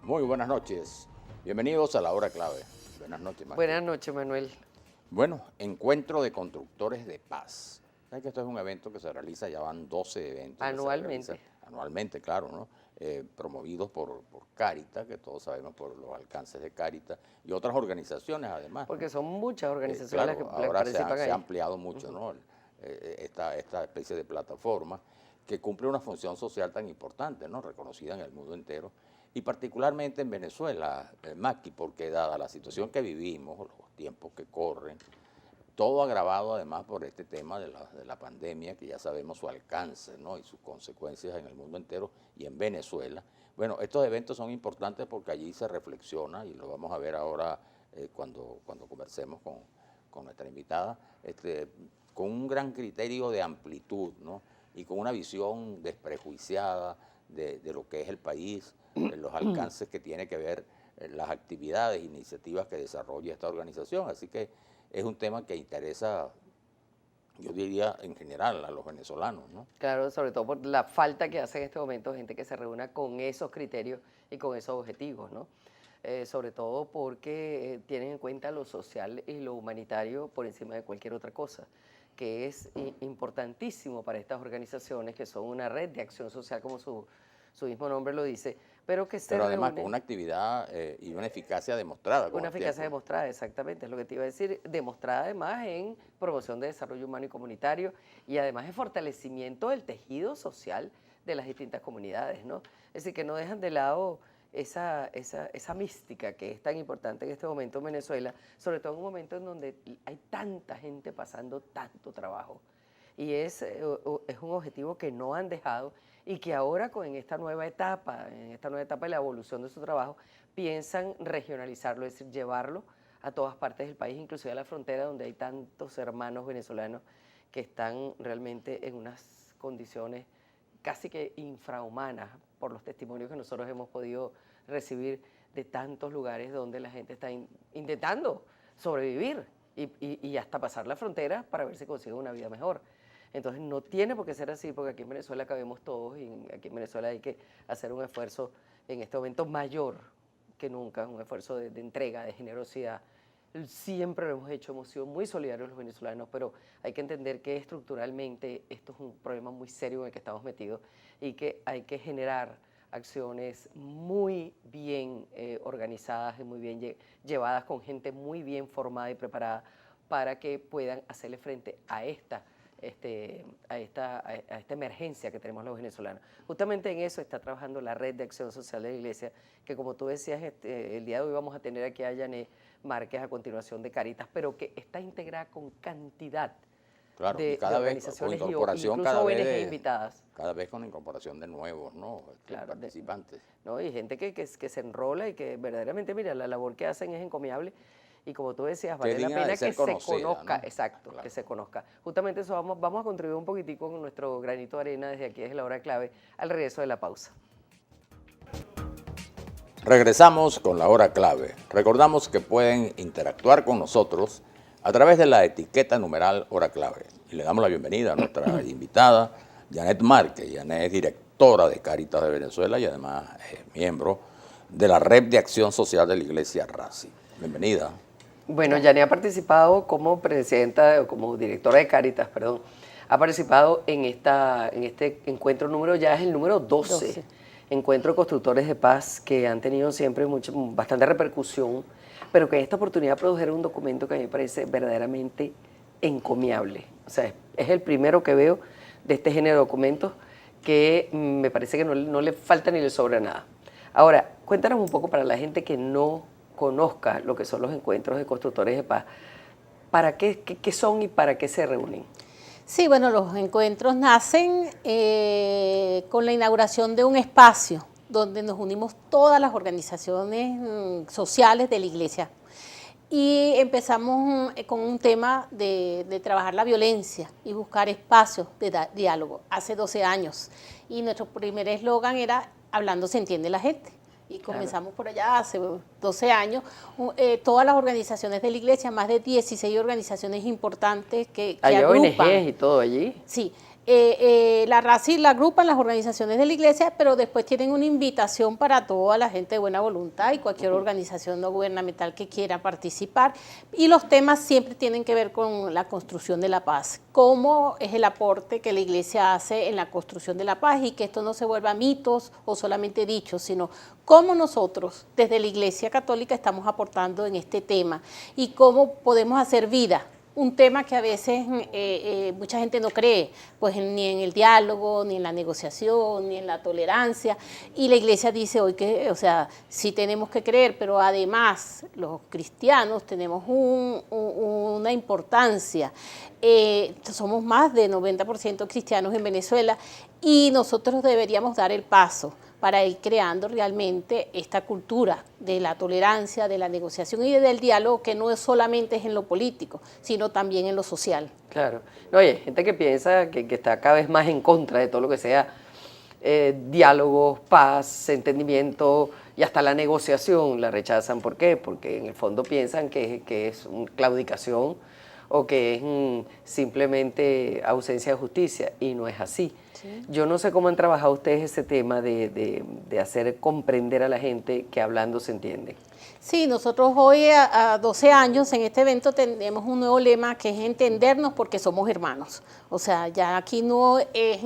Muy buenas noches. Bienvenidos a la hora clave. Buenas noches, Martín. Buenas noches, Manuel. Bueno, Encuentro de Constructores de Paz. ¿Sabes que esto es un evento que se realiza, ya van 12 eventos. Anualmente. Anualmente, claro, ¿no? Promovidos por Cáritas, que todos sabemos por los alcances de Cáritas, y otras organizaciones además. Porque son muchas organizaciones Claro, las que ahora participan se ahí. ha ampliado mucho, ¿no? Esta especie de plataforma que cumple una función social tan importante, ¿no? Reconocida en el mundo entero, y particularmente en Venezuela, Maki, porque dada la situación que vivimos, los tiempos que corren, todo agravado además por este tema de la pandemia, que ya sabemos su alcance, ¿no? Y sus consecuencias en el mundo entero y en Venezuela. Bueno, estos eventos son importantes porque allí se reflexiona, y lo vamos a ver ahora cuando conversemos con nuestra invitada, con un gran criterio de amplitud, ¿no? Y con una visión desprejuiciada de lo que es el país, de los alcances que tiene que ver las actividades e iniciativas que desarrolla esta organización. Así que es un tema que interesa, yo diría, en general a los venezolanos, ¿no? Claro, sobre todo por la falta que hace en este momento gente que se reúna con esos criterios y con esos objetivos, ¿no? Sobre todo porque tienen en cuenta lo social y lo humanitario por encima de cualquier otra cosa, que es importantísimo para estas organizaciones que son una red de acción social, como su mismo nombre lo dice, pero que se Pero además reúnen. con una actividad y una eficacia demostrada con Una el eficacia tiempo. demostrada, exactamente, es lo que te iba a decir, demostrada además en promoción de desarrollo humano y comunitario y además en fortalecimiento del tejido social de las distintas comunidades, ¿no? Es decir, que no dejan de lado esa mística que es tan importante en este momento en Venezuela, sobre todo en un momento en donde hay tanta gente pasando tanto trabajo. Y es un objetivo que no han dejado y que ahora en esta nueva etapa de la evolución de su trabajo, piensan regionalizarlo, es decir, llevarlo a todas partes del país, inclusive a la frontera donde hay tantos hermanos venezolanos que están realmente en unas condiciones casi que infrahumanas por los testimonios que nosotros hemos podido recibir de tantos lugares donde la gente está intentando sobrevivir y hasta pasar la frontera para ver si consigue una vida mejor. Entonces no tiene por qué ser así, porque aquí en Venezuela cabemos todos y aquí en Venezuela hay que hacer un esfuerzo en este momento mayor que nunca, un esfuerzo de entrega, de generosidad. Siempre lo hemos hecho, hemos sido muy solidarios los venezolanos, pero hay que entender que estructuralmente esto es un problema muy serio en el que estamos metidos y que hay que generar acciones muy bien organizadas y muy bien llevadas con gente muy bien formada y preparada para que puedan hacerle frente a esta emergencia que tenemos los venezolanos. Justamente en eso está trabajando la Red de Acción Social de la Iglesia, que como tú decías, el día de hoy vamos a tener aquí a Janet Márquez a continuación de Cáritas, pero que está integrada con cantidad Claro, y de cada vez con organizaciones incorporación, incluso ONG invitadas. cada vez con incorporación de nuevos, ¿no? Claro, Participantes. ¿no? Y gente que se enrola y que verdaderamente, mira, la labor que hacen es encomiable y como tú decías, Que es vale la digna de pena ser que se conocida, conozca, ¿no? exacto, Claro. que se conozca. Justamente eso vamos a contribuir un poquitico con nuestro granito de arena desde aquí, desde la hora clave, al regreso de la pausa. Regresamos con la hora clave. Recordamos que pueden interactuar con nosotros a través de la etiqueta numeral hora clave. Y le damos la bienvenida a nuestra invitada, Janet Márquez. Janet es directora de Cáritas de Venezuela y además miembro de la Red de Acción Social de la Iglesia RACI. Bienvenida. Bueno, Janet ha participado como presidenta, o como directora de Cáritas, perdón, ha participado en este encuentro número, ya es el número 12. Encuentro de constructores de paz que han tenido siempre bastante repercusión, pero que en esta oportunidad produjeron un documento que a mí me parece verdaderamente encomiable. O sea, es el primero que veo de este género de documentos que me parece que no le falta ni le sobra nada. Ahora, cuéntanos un poco para la gente que no conozca lo que son los encuentros de constructores de paz, ¿para qué son y para qué se reúnen? Sí, bueno, los encuentros nacen con la inauguración de un espacio donde nos unimos todas las organizaciones sociales de la iglesia y empezamos con un tema de trabajar la violencia y buscar espacios de diálogo hace 12 años. Y nuestro primer eslogan era "Hablando se entiende la gente". Y comenzamos por allá hace 12 años, todas las organizaciones de la iglesia, más de 16 organizaciones importantes que hay agrupan. ONGs y todo allí. Sí, La RACI la agrupan las organizaciones de la iglesia, pero después tienen una invitación para toda la gente de buena voluntad y cualquier organización no gubernamental que quiera participar. Y los temas siempre tienen que ver con la construcción de la paz. Cómo es el aporte que la iglesia hace en la construcción de la paz y que esto no se vuelva mitos o solamente dichos, sino cómo nosotros desde la Iglesia Católica estamos aportando en este tema y cómo podemos hacer vida. Un tema que a veces mucha gente no cree, pues ni en el diálogo, ni en la negociación, ni en la tolerancia. Y la iglesia dice hoy que, o sea, sí tenemos que creer, pero además los cristianos tenemos una importancia. Somos más de 90% cristianos en Venezuela y nosotros deberíamos dar el paso para ir creando realmente esta cultura de la tolerancia, de la negociación y del diálogo, que no es solamente en lo político, sino también en lo social. Claro. No, hay gente que piensa que está cada vez más en contra de todo lo que sea diálogo, paz, entendimiento y hasta la negociación la rechazan. ¿Por qué? Porque en el fondo piensan que es una claudicación o que es simplemente ausencia de justicia, y no es así. Sí. Yo no sé cómo han trabajado ustedes ese tema de hacer comprender a la gente que hablando se entiende. Sí, nosotros hoy a 12 años en este evento tenemos un nuevo lema que es entendernos porque somos hermanos. O sea, ya aquí no es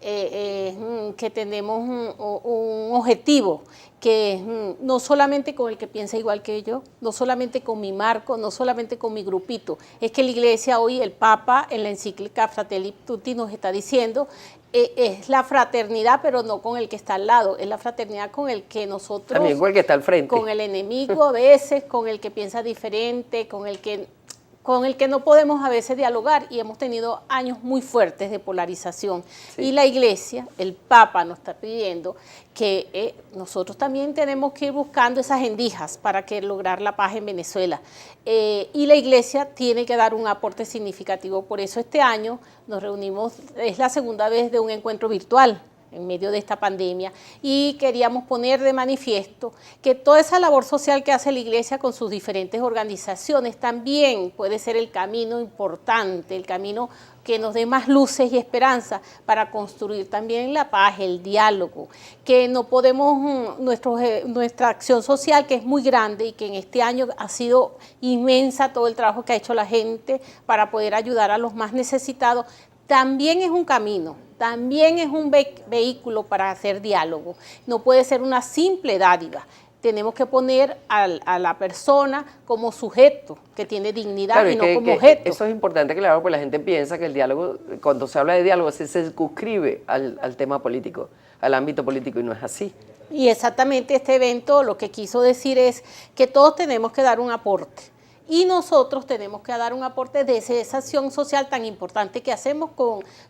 que tenemos un objetivo, que es no solamente con el que piensa igual que yo, no solamente con mi marco, no solamente con mi grupito. Es que la iglesia hoy, el Papa, en la encíclica Fratelli Tutti nos está diciendo, es la fraternidad, pero no con el que está al lado, es la fraternidad con el que nosotros... También con el que está al frente. Con el enemigo a veces, con el que piensa diferente, con el que no podemos a veces dialogar, y hemos tenido años muy fuertes de polarización. Sí. Y la iglesia, el Papa nos está pidiendo que nosotros también tenemos que ir buscando esas endijas para lograr la paz en Venezuela. Y la iglesia tiene que dar un aporte significativo. Por eso este año nos reunimos, es la segunda vez de un encuentro virtual en medio de esta pandemia, y queríamos poner de manifiesto que toda esa labor social que hace la iglesia con sus diferentes organizaciones también puede ser el camino importante, el camino que nos dé más luces y esperanza para construir también la paz, el diálogo, que no podemos, nuestra acción social, que es muy grande y que en este año ha sido inmensa todo el trabajo que ha hecho la gente para poder ayudar a los más necesitados, también es un camino, también es un vehículo para hacer diálogo. No puede ser una simple dádiva. Tenemos que poner a la persona como sujeto, que tiene dignidad, claro, y no como objeto. Eso es importante, claro, porque la gente piensa que el diálogo, cuando se habla de diálogo, se circunscribe al tema político, al ámbito político, y no es así. Y exactamente este evento lo que quiso decir es que todos tenemos que dar un aporte. Y nosotros tenemos que dar un aporte de esa acción social tan importante que hacemos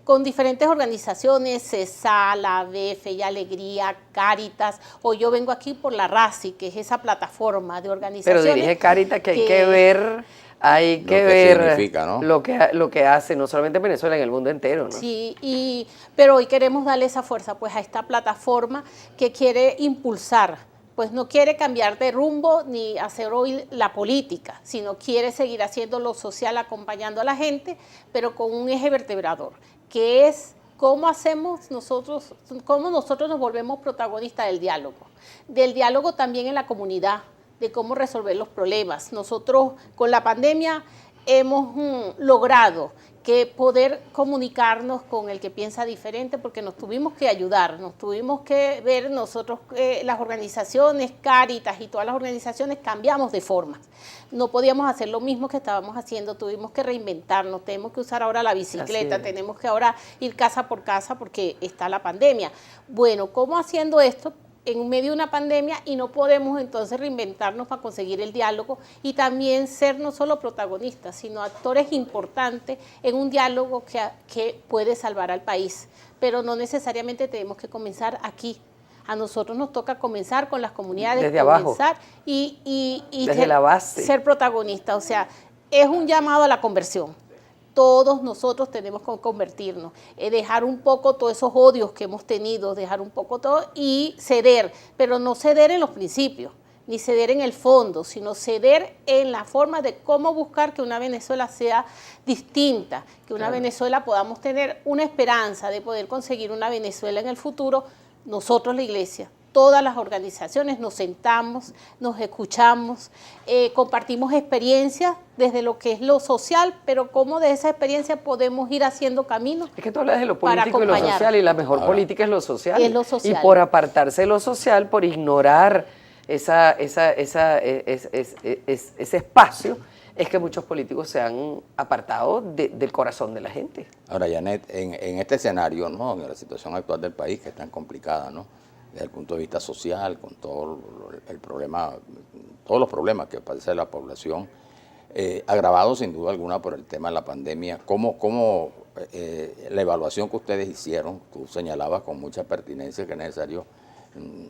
con diferentes organizaciones, CESAL, ABF y Alegría, Cáritas, o yo vengo aquí por la RACI, que es esa plataforma de organizaciones. Pero dirige Cáritas que hay que ver... Hay que ver, ¿no?, lo que hace, no solamente en Venezuela, en el mundo entero, ¿no? Sí, pero hoy queremos darle esa fuerza pues a esta plataforma que quiere impulsar, pues no quiere cambiar de rumbo ni hacer hoy la política, sino quiere seguir haciendo lo social, acompañando a la gente, pero con un eje vertebrador, que es cómo nosotros nos volvemos protagonistas del diálogo también en la comunidad, de cómo resolver los problemas. Nosotros con la pandemia hemos logrado que poder comunicarnos con el que piensa diferente, porque nos tuvimos que ayudar, nos tuvimos que ver nosotros, las organizaciones, Cáritas y todas las organizaciones cambiamos de forma. No podíamos hacer lo mismo que estábamos haciendo, tuvimos que reinventarnos, tenemos que usar ahora la bicicleta, tenemos que ahora ir casa por casa porque está la pandemia. Bueno, ¿cómo haciendo esto en medio de una pandemia? Y no podemos entonces reinventarnos para conseguir el diálogo y también ser no solo protagonistas, sino actores importantes en un diálogo que puede salvar al país. Pero no necesariamente tenemos que comenzar aquí. A nosotros nos toca comenzar con las comunidades, desde abajo, y desde la base, ser protagonistas. O sea, es un llamado a la conversión. Todos nosotros tenemos que convertirnos, dejar un poco todos esos odios que hemos tenido, dejar un poco todo y ceder, pero no ceder en los principios, ni ceder en el fondo, sino ceder en la forma de cómo buscar que una Venezuela sea distinta, que una Venezuela podamos tener una esperanza de poder conseguir una Venezuela en el futuro. Nosotros, la Iglesia, todas las organizaciones nos sentamos, nos escuchamos, compartimos experiencias desde lo que es lo social, pero cómo de esa experiencia podemos ir haciendo caminos. Es que tú hablas de lo político y lo social, y la mejor política es lo social. Es lo social. Y por apartarse de lo social, por ignorar ese espacio, es que muchos políticos se han apartado del corazón de la gente. Ahora, Janet, en este escenario, ¿no?, en la situación actual del país, que es tan complicada, ¿no?, desde el punto de vista social, con todo el problema, todos los problemas que padece la población, agravados sin duda alguna por el tema de la pandemia, ¿cómo la evaluación que ustedes hicieron, tú señalabas con mucha pertinencia que es necesario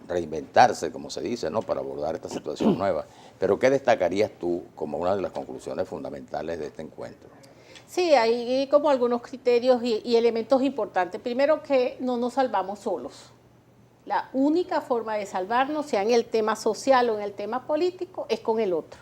reinventarse, como se dice, ¿no?, para abordar esta situación nueva, pero ¿qué destacarías tú como una de las conclusiones fundamentales de este encuentro? Sí, hay como algunos criterios y elementos importantes. Primero, que no nos salvamos solos. La única forma de salvarnos, sea en el tema social o en el tema político, es con el otro.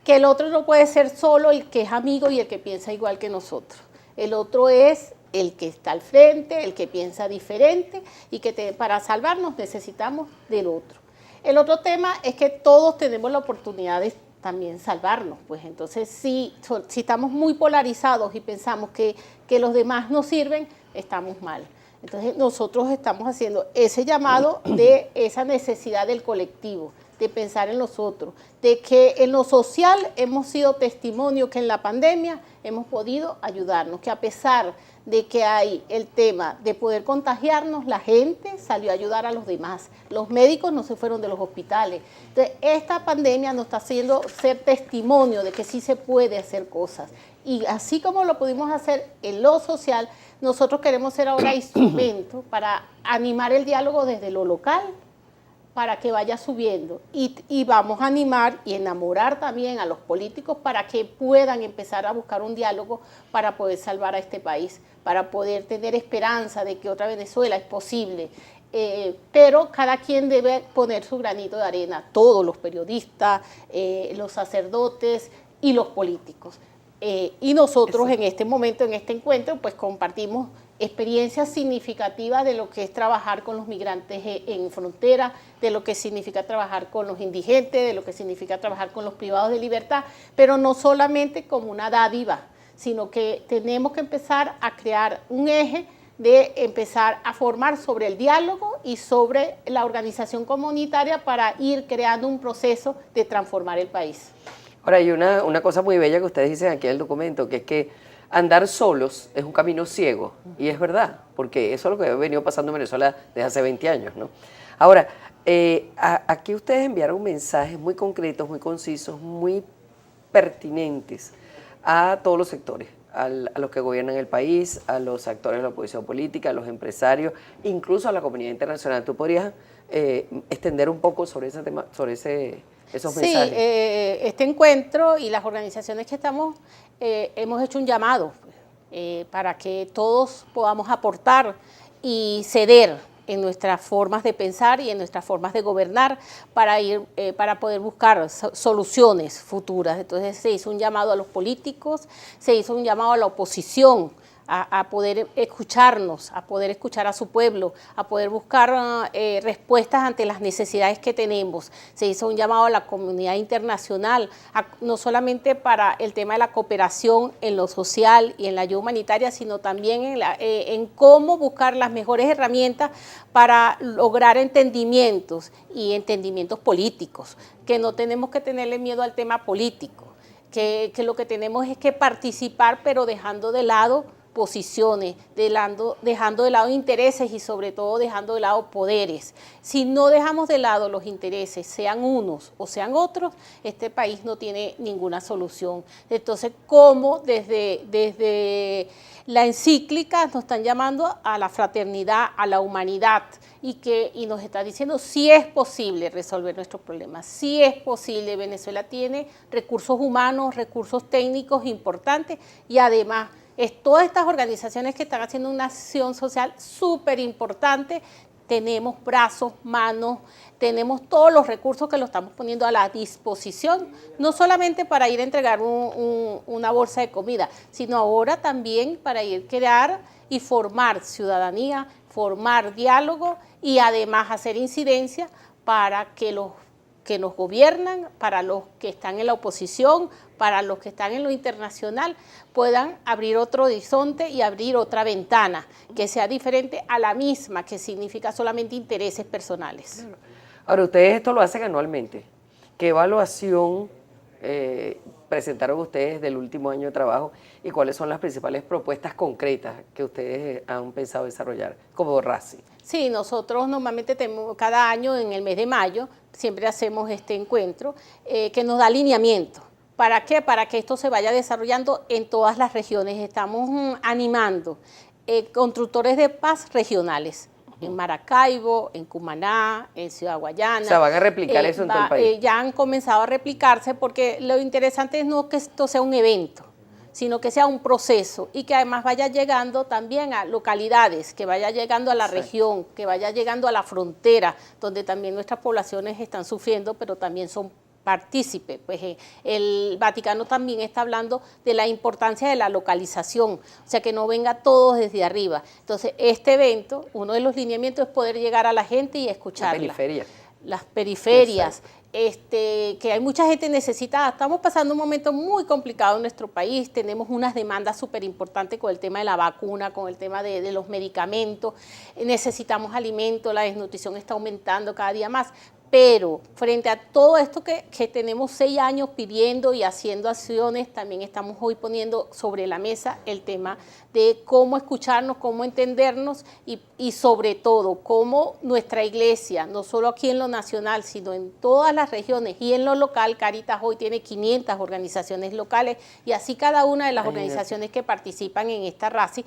Que el otro no puede ser solo el que es amigo y el que piensa igual que nosotros. El otro es el que está al frente, el que piensa diferente, y que para salvarnos necesitamos del otro. El otro tema es que todos tenemos la oportunidad de también salvarnos. Pues entonces, si estamos muy polarizados y pensamos que los demás nos sirven, estamos mal. Entonces nosotros estamos haciendo ese llamado de esa necesidad del colectivo, de pensar en los otros, de que en lo social hemos sido testimonio que en la pandemia hemos podido ayudarnos, que a pesar de que hay el tema de poder contagiarnos, la gente salió a ayudar a los demás. Los médicos no se fueron de los hospitales. Entonces, esta pandemia nos está haciendo ser testimonio de que sí se puede hacer cosas. Y así como lo pudimos hacer en lo social, nosotros queremos ser ahora instrumento para animar el diálogo desde lo local, para que vaya subiendo, y vamos a animar y enamorar también a los políticos para que puedan empezar a buscar un diálogo para poder salvar a este país, para poder tener esperanza de que otra Venezuela es posible. Pero cada quien debe poner su granito de arena, todos los periodistas, los sacerdotes y los políticos. Y nosotros en este momento, en este encuentro, pues compartimos experiencias significativas de lo que es trabajar con los migrantes en frontera, de lo que significa trabajar con los indigentes, de lo que significa trabajar con los privados de libertad, pero no solamente como una dádiva, sino que tenemos que empezar a crear un eje de empezar a formar sobre el diálogo y sobre la organización comunitaria para ir creando un proceso de transformar el país. Ahora, hay una cosa muy bella que ustedes dicen aquí en el documento, que es que andar solos es un camino ciego, y es verdad, porque eso es lo que ha venido pasando en Venezuela desde hace 20 años, ¿no? Ahora, aquí ustedes enviaron mensajes muy concretos, muy concisos, muy pertinentes a todos los sectores, a los que gobiernan el país, a los actores de la oposición política, a los empresarios, incluso a la comunidad internacional. ¿Tú podrías extender un poco sobre ese tema, sobre esos mensajes? Sí, este encuentro y las organizaciones que estamos, hemos hecho un llamado para que todos podamos aportar y ceder en nuestras formas de pensar y en nuestras formas de gobernar para poder buscar soluciones futuras. Entonces se hizo un llamado a los políticos, se hizo un llamado a la oposición, a poder escucharnos, a poder escuchar a su pueblo, a poder buscar respuestas ante las necesidades que tenemos. Se hizo un llamado a la comunidad internacional, no solamente para el tema de la cooperación en lo social y en la ayuda humanitaria, sino también en cómo buscar las mejores herramientas para lograr entendimientos y entendimientos políticos, que no tenemos que tenerle miedo al tema político, que lo que tenemos es que participar, pero dejando de lado posiciones, dejando de lado intereses y sobre todo dejando de lado poderes. Si no dejamos de lado los intereses, sean unos o sean otros, este país no tiene ninguna solución. Entonces, ¿cómo desde la encíclica nos están llamando a la fraternidad, a la humanidad, y nos está diciendo si es posible resolver nuestros problemas, si es posible? Venezuela tiene recursos humanos, recursos técnicos importantes, y además todas estas organizaciones que están haciendo una acción social súper importante tenemos brazos, manos, tenemos todos los recursos que lo estamos poniendo a la disposición, no solamente para ir a entregar una bolsa de comida, sino ahora también para ir a crear y formar ciudadanía, formar diálogo y además hacer incidencia para que los que nos gobiernan, para los que están en la oposición, para los que están en lo internacional, puedan abrir otro horizonte y abrir otra ventana que sea diferente a la misma, que significa solamente intereses personales. Ahora, ustedes esto lo hacen anualmente. ¿Qué evaluación presentaron ustedes del último año de trabajo y cuáles son las principales propuestas concretas que ustedes han pensado desarrollar como RACI? Sí, nosotros normalmente tenemos cada año en el mes de mayo, siempre hacemos este encuentro que nos da alineamiento. ¿Para qué? Para que esto se vaya desarrollando en todas las regiones. Estamos animando constructores de paz regionales. En Maracaibo, en Cumaná, en Ciudad Guayana. O sea, van a replicar eso en todo el país. Ya han comenzado a replicarse porque lo interesante es no que esto sea un evento, sino que sea un proceso y que además vaya llegando también a localidades, que vaya llegando a la región, que vaya llegando a la frontera, donde también nuestras poblaciones están sufriendo, pero también son partícipe. Pues el Vaticano también está hablando de la importancia de la localización, o sea, que no venga todo desde arriba. Entonces, este evento, uno de los lineamientos es poder llegar a la gente y escucharla. Las periferias, que hay mucha gente necesitada. Estamos pasando un momento muy complicado en nuestro país, tenemos unas demandas súper importantes con el tema de la vacuna, con el tema de los medicamentos, necesitamos alimentos, la desnutrición está aumentando cada día más. Pero frente a todo esto que tenemos 6 años pidiendo y haciendo acciones, también estamos hoy poniendo sobre la mesa el tema de cómo escucharnos, cómo entendernos y sobre todo cómo nuestra iglesia, no solo aquí en lo nacional, sino en todas las regiones y en lo local, Cáritas hoy tiene 500 organizaciones locales y así cada una de las organizaciones que participan en esta RACI,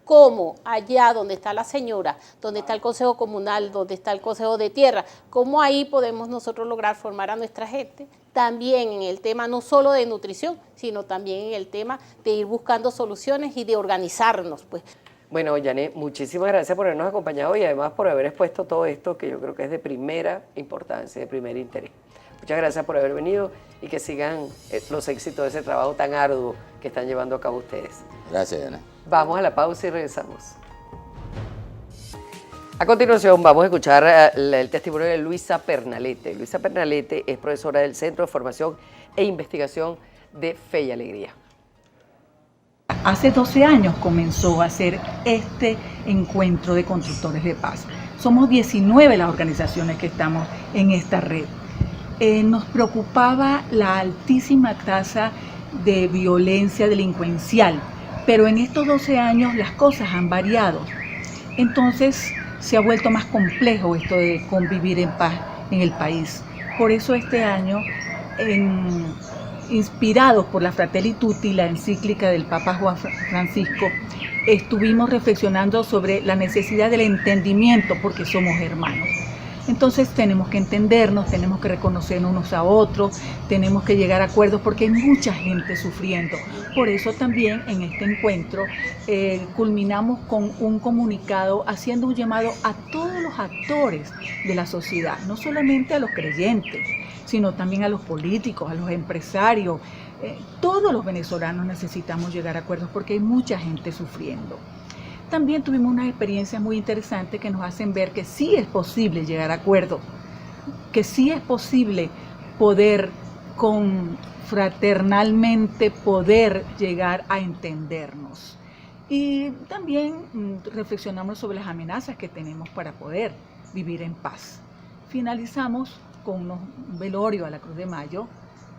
cómo allá donde está la señora, donde está el Consejo Comunal, donde está el Consejo de Tierra, cómo ahí podemos nosotros lograr formar a nuestra gente, también en el tema no solo de nutrición, sino también en el tema de ir buscando soluciones y de organizarnos, pues. Bueno, Yanet, muchísimas gracias por habernos acompañado y además por haber expuesto todo esto que yo creo que es de primera importancia, de primer interés. Muchas gracias por haber venido y que sigan los éxitos de ese trabajo tan arduo que están llevando a cabo ustedes. Gracias, Yanet. Vamos a la pausa y regresamos. A continuación vamos a escuchar el testimonio de Luisa Pernalete. Luisa Pernalete es profesora del Centro de Formación e Investigación de Fe y Alegría. Hace 12 años comenzó a hacer este encuentro de constructores de paz. Somos 19 las organizaciones que estamos en esta red. Nos preocupaba la altísima tasa de violencia delincuencial, pero en estos 12 años las cosas han variado. Entonces se ha vuelto más complejo esto de convivir en paz en el país. Por eso este año, inspirados por la Fratelli Tutti, la encíclica del Papa Juan Francisco, estuvimos reflexionando sobre la necesidad del entendimiento porque somos hermanos. Entonces tenemos que entendernos, tenemos que reconocernos unos a otros, tenemos que llegar a acuerdos porque hay mucha gente sufriendo. Por eso también en este encuentro culminamos con un comunicado haciendo un llamado a todos los actores de la sociedad, no solamente a los creyentes, sino también a los políticos, a los empresarios. Todos los venezolanos necesitamos llegar a acuerdos porque hay mucha gente sufriendo. También tuvimos unas experiencias muy interesantes que nos hacen ver que sí es posible llegar a acuerdos, que sí es posible poder fraternalmente poder llegar a entendernos. Y también reflexionamos sobre las amenazas que tenemos para poder vivir en paz. Finalizamos con un velorio a la Cruz de Mayo.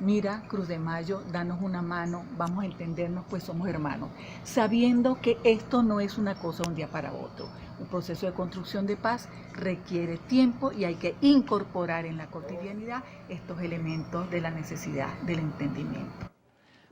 Mira, Cruz de Mayo, danos una mano, vamos a entendernos, pues somos hermanos, sabiendo que esto no es una cosa de un día para otro. Un proceso de construcción de paz requiere tiempo y hay que incorporar en la cotidianidad estos elementos de la necesidad del entendimiento.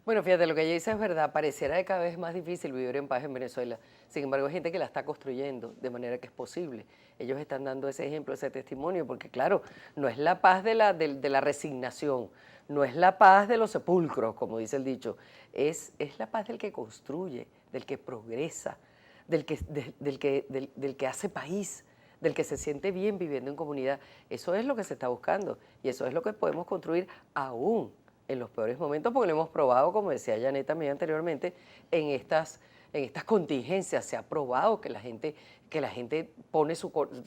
Bueno, fíjate, lo que ella dice es verdad, pareciera que cada vez es más difícil vivir en paz en Venezuela. Sin embargo, hay gente que la está construyendo, de manera que es posible. Ellos están dando ese ejemplo, ese testimonio, porque claro, no es la paz de la resignación, no es la paz de los sepulcros, como dice el dicho, es la paz del que construye, del que progresa, del que hace país, del que se siente bien viviendo en comunidad. Eso es lo que se está buscando y eso es lo que podemos construir aún en los peores momentos, porque lo hemos probado, como decía Janet también anteriormente, en estas contingencias se ha probado que la gente pone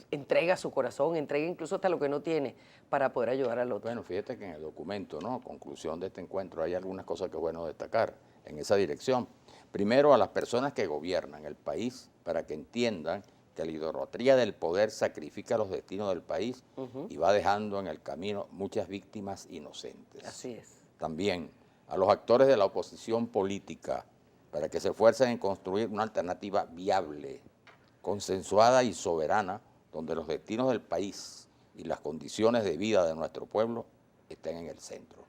entrega su corazón, entrega incluso hasta lo que no tiene para poder ayudar al otro. Bueno, fíjate que en el documento, ¿no?, conclusión de este encuentro, hay algunas cosas que es bueno destacar en esa dirección. Primero, a las personas que gobiernan el país, para que entiendan que la idolatría del poder sacrifica los destinos del país y va dejando en el camino muchas víctimas inocentes. Así es. También a los actores de la oposición política, para que se esfuercen en construir una alternativa viable, consensuada y soberana, donde los destinos del país y las condiciones de vida de nuestro pueblo estén en el centro.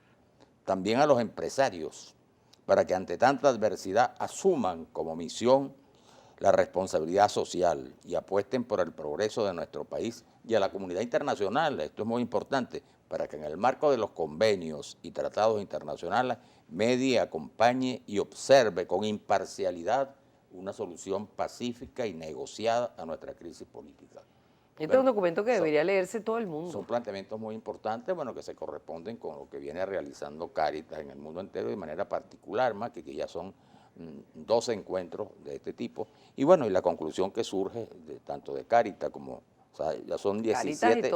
También a los empresarios, para que ante tanta adversidad asuman como misión la responsabilidad social y apuesten por el progreso de nuestro país, y a la comunidad internacional, esto es muy importante, para que en el marco de los convenios y tratados internacionales medie, acompañe y observe con imparcialidad una solución pacífica y negociada a nuestra crisis política. Este es un documento que debería leerse todo el mundo. Son planteamientos muy importantes, bueno, que se corresponden con lo que viene realizando Cáritas en el mundo entero, de manera particular, más que ya son 12 encuentros de este tipo. Y bueno, y la conclusión que surge tanto de Cáritas como, o sea, ya son 17,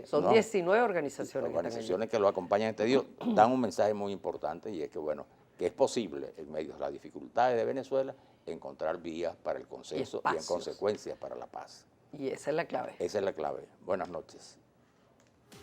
son ¿no?, 19 organizaciones que lo acompañan en este día, dan un mensaje muy importante, y es que, bueno, que es posible, en medio de las dificultades de Venezuela, encontrar vías para el consenso y en consecuencia para la paz. Y esa es la clave. Esa es la clave. Buenas noches.